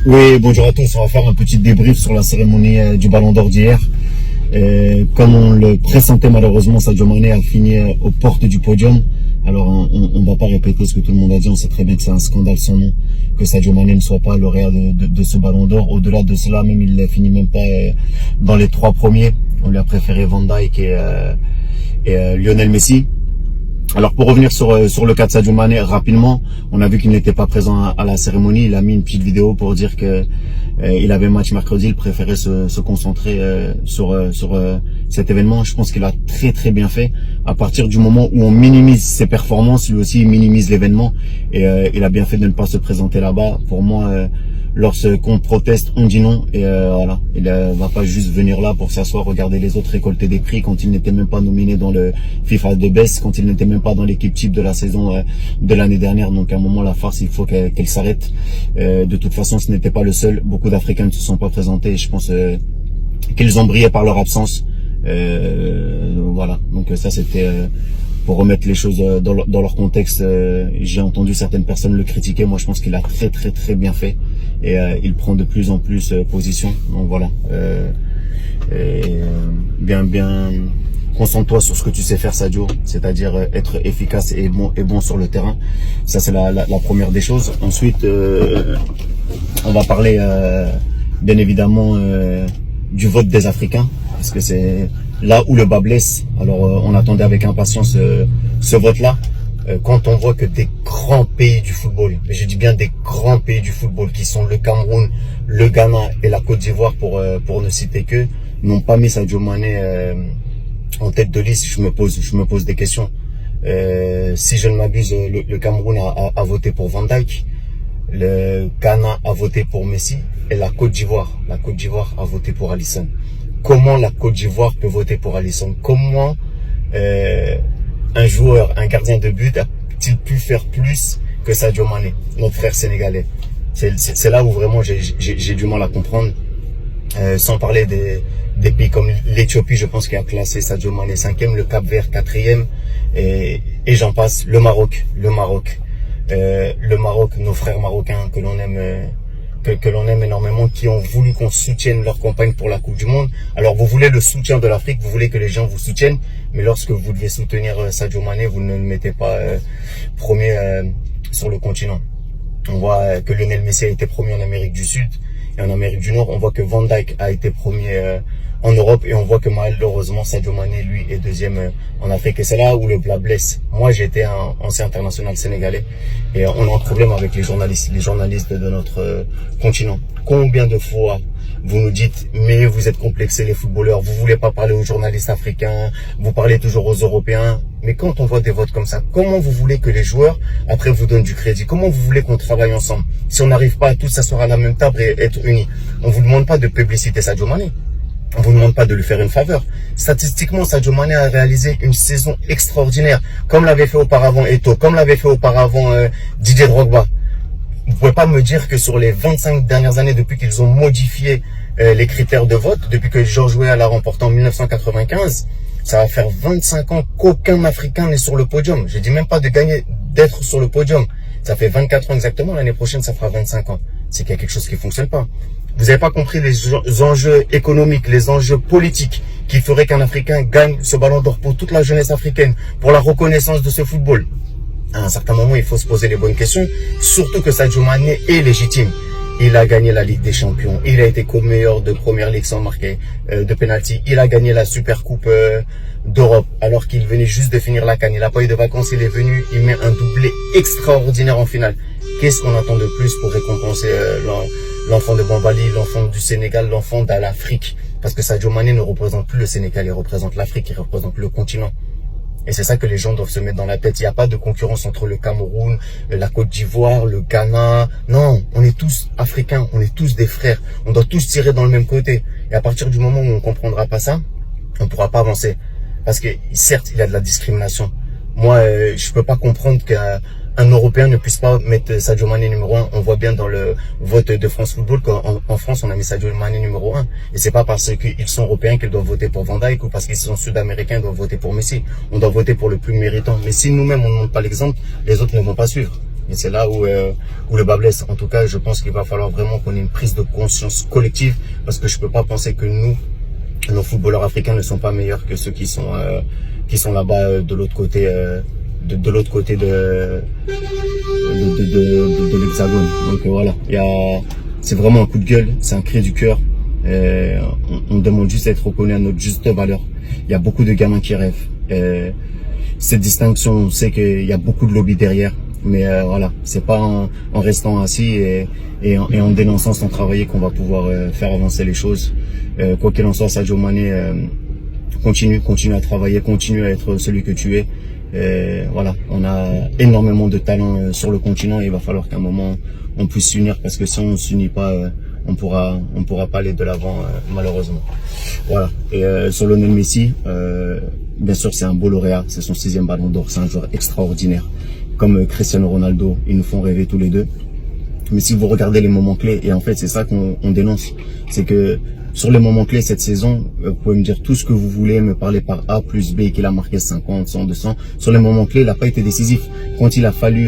Oui, bonjour à tous. On va faire un petit débrief sur la cérémonie du Ballon d'Or d'hier. Comme on le pressentait, malheureusement, Sadio Mané a fini aux portes du podium. Alors, on ne va pas répéter ce que tout le monde a dit. On sait très bien que c'est un scandale sans nom que Sadio Mané ne soit pas lauréat de ce Ballon d'Or. Au-delà de cela, même il ne finit même pas dans les 3 premiers. On lui a préféré Van Dijk et Lionel Messi. Alors pour revenir sur le cas de Sadio Mané rapidement, on a vu qu'il n'était pas présent à la cérémonie. Il a mis une petite vidéo pour dire que il avait match mercredi, il préférait se concentrer sur cet événement. Je pense qu'il a très bien fait. À partir du moment où on minimise ses performances, lui aussi il minimise l'événement et il a bien fait de ne pas se présenter là-bas. Pour moi, lorsqu'on proteste, on dit non et voilà. Il va pas juste venir là pour s'asseoir, regarder les autres récolter des prix quand il n'était même pas nominé dans le FIFA de Best, quand il n'était même pas dans l'équipe type de la saison de l'année dernière. Donc à un moment la farce, il faut qu'elle s'arrête. De toute façon, ce n'était pas le seul. Beaucoup d'Africains ne se sont pas présentés et je pense qu'ils ont brillé par leur absence. Voilà. Donc ça c'était pour remettre les choses dans leur contexte. J'ai entendu certaines personnes le critiquer. Moi, je pense qu'il a très bien fait et il prend de plus en plus position. Donc voilà. Bien. Concentre-toi sur ce que tu sais faire, Sadio, c'est-à-dire être efficace et bon sur le terrain. Ça, c'est la première des choses. Ensuite, on va parler bien évidemment du vote des Africains, parce que c'est là où le bas blesse. Alors, on attendait avec impatience ce vote-là. Quand on voit que des grands pays du football, mais je dis bien des grands pays du football, qui sont le Cameroun, le Ghana et la Côte d'Ivoire, pour ne citer que, n'ont pas mis Sadio Mané en tête de liste. Je me pose des questions. Si je ne m'abuse, le Cameroun a voté pour Van Dijk, le Ghana a voté pour Messi et la Côte d'Ivoire a voté pour Alisson. Comment la Côte d'Ivoire peut voter pour Alisson? Comment un joueur, un gardien de but a-t-il pu faire plus que Sadio Mané, notre frère sénégalais? C'est là où vraiment j'ai du mal à comprendre. Sans parler des pays comme l'Éthiopie, je pense qu'il a classé Sadio Mané 5e, le Cap-Vert 4e et j'en passe. Le Maroc, nos frères marocains que l'on aime énormément, qui ont voulu qu'on soutienne leur campagne pour la Coupe du Monde. Alors vous voulez le soutien de l'Afrique, vous voulez que les gens vous soutiennent, mais lorsque vous devez soutenir Sadio Mané, vous ne le mettez pas premier sur le continent. On voit que Lionel Messi a été premier en Amérique du Sud et en Amérique du Nord. On voit que Van Dijk a été premier en Europe et on voit que malheureusement Sadio Mané, lui, est deuxième en Afrique. Et c'est là où le bas blesse. Moi, j'étais un ancien international sénégalais et on a un problème avec les journalistes de notre continent. Combien de fois vous nous dites, mais vous êtes complexés les footballeurs, vous voulez pas parler aux journalistes africains, vous parlez toujours aux Européens. Mais quand on voit des votes comme ça, comment vous voulez que les joueurs, après, vous donnent du crédit? Comment vous voulez qu'on travaille ensemble si on n'arrive pas à tous s'asseoir à la même table et être unis? On vous demande pas de publiciter Sadio Mané. On vous demande pas de lui faire une faveur. Statistiquement, Sadio Mané a réalisé une saison extraordinaire, comme l'avait fait auparavant Eto'o, comme l'avait fait auparavant Didier Drogba. Vous pouvez pas me dire que sur les 25 dernières années, depuis qu'ils ont modifié les critères de vote, depuis que George Weah l'a remporté en 1995, ça va faire 25 ans qu'aucun Africain n'est sur le podium. Je dis même pas de gagner, d'être sur le podium. Ça fait 24 ans exactement. L'année prochaine, ça fera 25 ans. C'est qu'il y a quelque chose qui fonctionne pas. Vous n'avez pas compris les enjeux économiques, les enjeux politiques qui feraient qu'un Africain gagne ce ballon d'or pour toute la jeunesse africaine, pour la reconnaissance de ce football. À un certain moment, il faut se poser les bonnes questions. Surtout que Sadio Mané est légitime. Il a gagné la Ligue des Champions. Il a été co-meilleur de Première Ligue sans marquer de penalty. Il a gagné la Super Coupe d'Europe alors qu'il venait juste de finir la CAN. Il n'a pas eu de vacances. Il est venu. Il met un doublé extraordinaire en finale. Qu'est-ce qu'on attend de plus pour récompenser l'enfant de Bambali, l'enfant du Sénégal, l'enfant de l'Afrique? Parce que Sadio Mané ne représente plus le Sénégal. Il représente l'Afrique. Il représente le continent. Et c'est ça que les gens doivent se mettre dans la tête. Il n'y a pas de concurrence entre le Cameroun, la Côte d'Ivoire, le Ghana. Non, on est tous africains, on est tous des frères. On doit tous tirer dans le même côté. Et à partir du moment où on comprendra pas ça, on ne pourra pas avancer. Parce que certes, il y a de la discrimination. Moi, je peux pas comprendre qu'un Européen ne puisse pas mettre Sadio Mané numéro 1. On voit bien dans le vote de France Football qu'en France, on a mis Sadio Mané numéro 1. Et c'est pas parce qu'ils sont européens qu'ils doivent voter pour Van Dijk ou parce qu'ils sont sud-américains qu'ils doivent voter pour Messi. On doit voter pour le plus méritant. Mais si nous-mêmes, on ne montre pas l'exemple, les autres ne vont pas suivre. Et c'est là où le bas blesse. En tout cas, je pense qu'il va falloir vraiment qu'on ait une prise de conscience collective, parce que je peux pas penser que nos footballeurs africains ne sont pas meilleurs que ceux qui sont là-bas de l'autre côté de l'autre côté de l'hexagone. Donc voilà, c'est vraiment un coup de gueule, c'est un cri du cœur. On demande juste à être reconnu à notre juste valeur. Il y a beaucoup de gamins qui rêvent. Cette distinction, on sait qu'il y a beaucoup de lobby derrière, mais voilà, c'est pas en restant assis et en dénonçant sans travailler qu'on va pouvoir faire avancer les choses. Quoi qu'il en soit, Sadio Mané, continue à travailler, continue à être celui que tu es. Voilà, on a énormément de talent sur le continent et il va falloir qu'à un moment on puisse s'unir, parce que si on s'unit pas, on pourra pas aller de l'avant malheureusement. Voilà. Et sur Lionel Messi, bien sûr c'est un beau lauréat, c'est son 6e ballon d'or, c'est un joueur extraordinaire. Comme Cristiano Ronaldo, ils nous font rêver tous les deux. Mais si vous regardez les moments clés, et en fait c'est ça qu'on dénonce, c'est que sur les moments clés cette saison, vous pouvez me dire tout ce que vous voulez, me parler par A plus B qu'il a marqué 50, 100, 200. Sur les moments clés, il n'a pas été décisif. Quand il a fallu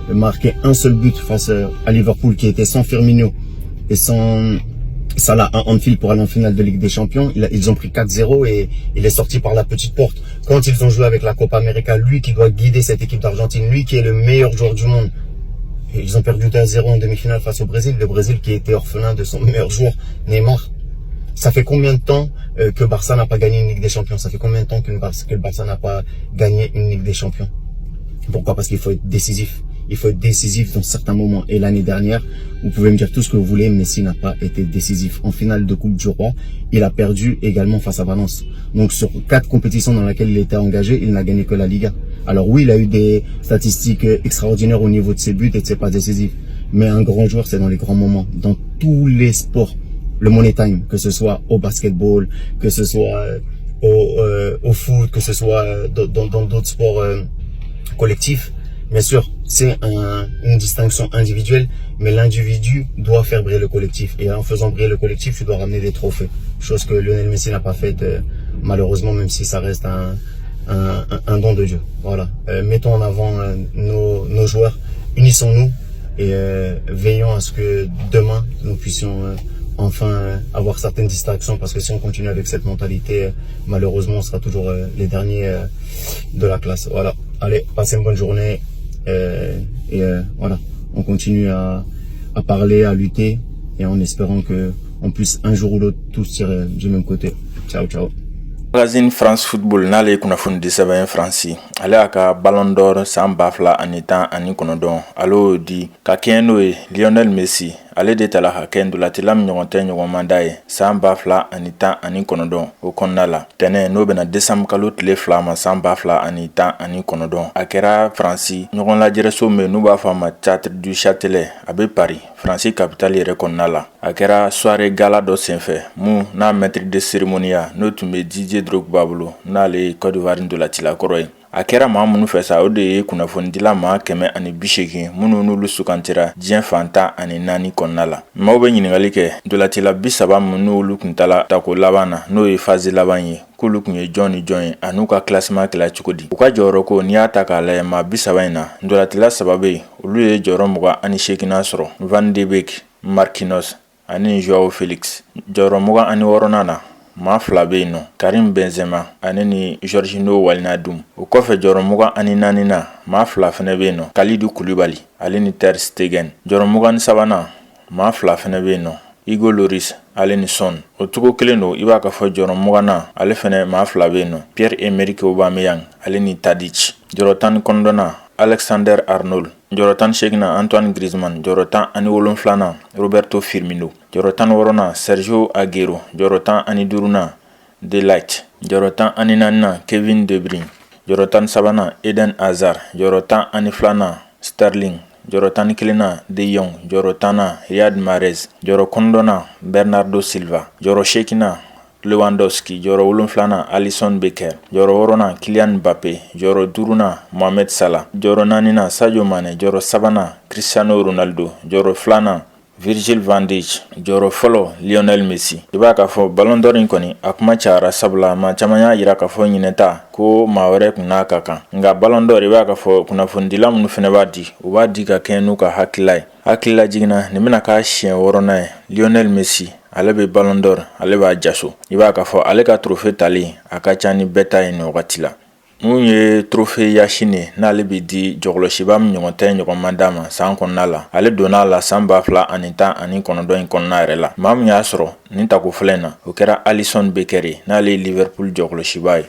marquer un seul but face à Liverpool, qui était sans Firmino et sans Salah à Anfield pour aller en finale de Ligue des Champions, ils ont pris 4-0 et il est sorti par la petite porte. Quand ils ont joué avec la Copa América, lui qui doit guider cette équipe d'Argentine, lui qui est le meilleur joueur du monde, et ils ont perdu 2-0 en demi-finale face au Brésil. Le Brésil qui était orphelin de son meilleur joueur, Neymar. Ça fait combien de temps que Barça n'a pas gagné une Ligue des Champions? Ça fait combien de temps que le Barça n'a pas gagné une Ligue des Champions? Pourquoi? Parce qu'il faut être décisif. Il faut être décisif dans certains moments. Et l'année dernière, vous pouvez me dire tout ce que vous voulez, Messi n'a pas été décisif. En finale de Coupe du Roi, il a perdu également face à Valence. Donc sur 4 compétitions dans lesquelles il était engagé, il n'a gagné que la Liga. Alors oui, il a eu des statistiques extraordinaires au niveau de ses buts et de ses passes décisives. Mais un grand joueur, c'est dans les grands moments. Dans tous les sports, le money time, que ce soit au basketball, que ce soit au foot, que ce soit dans d'autres sports collectifs. Bien sûr, c'est une distinction individuelle, mais l'individu doit faire briller le collectif. Et en faisant briller le collectif, tu dois ramener des trophées. Chose que Lionel Messi n'a pas faite, malheureusement, même si ça reste un don de Dieu. Voilà. Mettons en avant nos joueurs, unissons-nous et veillons à ce que demain, nous puissions enfin avoir certaines distractions, parce que si on continue avec cette mentalité, malheureusement, on sera toujours les derniers de la classe. Voilà. Allez, passez une bonne journée. Voilà, on continue à parler, à lutter, et en espérant que on puisse un jour ou l'autre tous tirer du même côté. Ciao, ciao. Magazine France Football n'ale kunnafoni di sɛbɛn Fransi ale a ka Ballon d'Or san 2019 alo di ka kɛɲɛ n'o ye Lionel Messi. Ale de tala ka kɛ ndolatilam ɲɔgɔn tɛ ɲɔgɔnman da ye san 2019 o kɔnɔna la. Tɛnɛ n'o bɛna décembre kalo tile 2 ma san 2019 a kɛra Fransi ɲɔgɔn lajɛrɛso min n'u b'a fɔ a ma Théâtre du Châtelet a bɛ Paris, Fransi capitale yɛrɛ kɔnɔna la. A kɛra soirée gala dɔ senfɛ mun n'a maître de cérémonie n'o tun bɛ Didier Drogba bolo n'ale ye Côte d'Ivoire ndolatilakɔrɔ ye. A kɛra maa minnu fɛ sa o de ye kunnafonidila maa 180 minnu n'olu sugantira diɲɛ fan 14 kɔnɔna la. Maaw bɛ ɲininkali kɛ ndolatila 30 minnu n'olu kun tala tako laban na n'o ye phase laban ye k'olu kun ye jɔn ni jɔn ye a n'u ka classement kɛla cogo di. U ka jɔyɔrɔ ko n'i y'a ta k'a lajɛ maa 30 in na ndolatila 3 bɛ yen olu ye jɔyɔrɔ 28 sɔrɔ: Van de Beek, Marquinhos ani Joao Félix. Jɔyɔrɔ 26 na maa 2 bɛ yen nɔ: Karim Benzema ani ni Jorginho Wijnaldum. O kɔfɛ jɔyɔrɔ 24 na maa 2 fɛnɛ bɛ yen nɔ: Kalidou Koulibaly ale ni Ter Stegen. Jɔyɔrɔ 23 na maa 2 fɛnɛ bɛ yen nɔ: Hugo Lloris ale ni Son. O cogo kelen do i b'a ka fɔ jɔyɔrɔ 20 na ale fɛnɛ maa 2 bɛ yen nɔ: Pierre-Emerick Aubameyang ale ni Tadic. Jɔyɔrɔ 19 na Alexander Arnold. Jɔyɔrɔ 18 na Antoine Griezmann. Jɔyɔrɔ 17 na Roberto Firmino. Jɔyɔrɔ 16 na Sergio Aguero. Jɔyɔrɔ 15 na De Ligt. Jɔyɔrɔ 14 na Kevin De Bruyne. Jɔyɔrɔ 13 na Eden Hazard. Jɔyɔrɔ 12 na Sterling. Jɔyɔrɔ 11 na De Jong. Jɔyɔrɔ 10 na Riyad Mahrez. Jɔyɔrɔ 9 na Bernardo Silva. Jɔyɔrɔ 8 na Lewandowski. Jɔyɔrɔ 7 na Alisson Becker. Jɔyɔrɔ 6 na Kylian Mbappé. Jɔyɔrɔ 5 na Mohamed Salah. Jɔyɔrɔ 4 na Sadio Mane. Jɔyɔrɔ 3 na Cristiano Ronaldo. Jɔyɔrɔ 2 na Virgil van Dijk, jɔyɔrɔ fɔlɔ Lionel Messi. I b'a k'a fɔ Ballon d'Or in kɔni a kuma cayara sabula maa caman y'a yira k'a fɔ ɲinɛta ko maa wɛrɛ kun n'a ka kan. Nka Ballon d'Or i b'a k'a fɔ kunnafonidila minnu fɛnɛ b'a di, u b'a di ka kɛɲɛ n'u ka hakilila ye. Hakilila jiginna nin bɛna k'a siɲɛ 6nan ye. Lionel Messi ale bɛ Ballon d'Or ale b'a jaso. I b'a k'a fɔ ale ka trophée tali a ka ca ni bɛɛ ta ye nin wagati la. Mun ye trophée yasine n'ale bɛ di jɔgɔlɔsiba min ɲɔgɔn tɛ ɲɔgɔn man d'a ma san kɔnɔna la. Ale donna la san 2019 in kɔnɔna yɛrɛ la. Maa min y'a sɔrɔ nin tako fɔlɔ in na o kɛra Alisson Becker ye n'ale ye Liverpool jɔgɔlɔsiba ye.